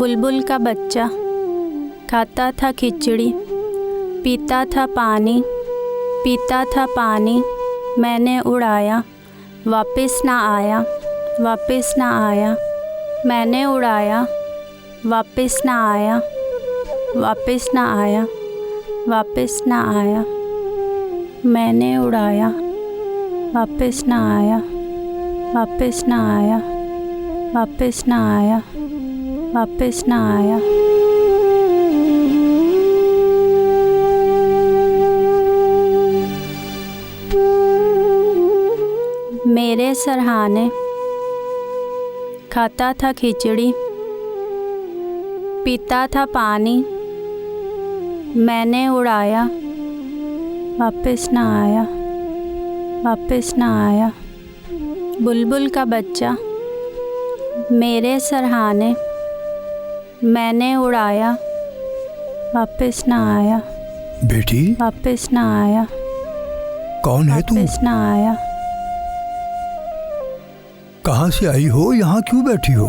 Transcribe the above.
बुलबुल का बच्चा खाता था खिचड़ी, पीता था पानी, पीता था पानी। मैंने उड़ाया, वापस ना आया, वापस ना आया। मैंने उड़ाया, वापस ना आया, वापस ना आया, वापस ना आया। मैंने उड़ाया, वापस ना आया, वापस ना आया, वापस ना आया, वापस ना आया। मेरे सरहाने खाता था खिचड़ी, पीता था पानी। मैंने उड़ाया, वापस ना आया, वापस ना आया। बुलबुल का बच्चा मेरे सरहाने, मैंने उड़ाया, वापस ना आया। बेटी, वापस ना आया। कौन है तुम? वापस ना आया। कहाँ से आई हो? यहाँ क्यों बैठी हो?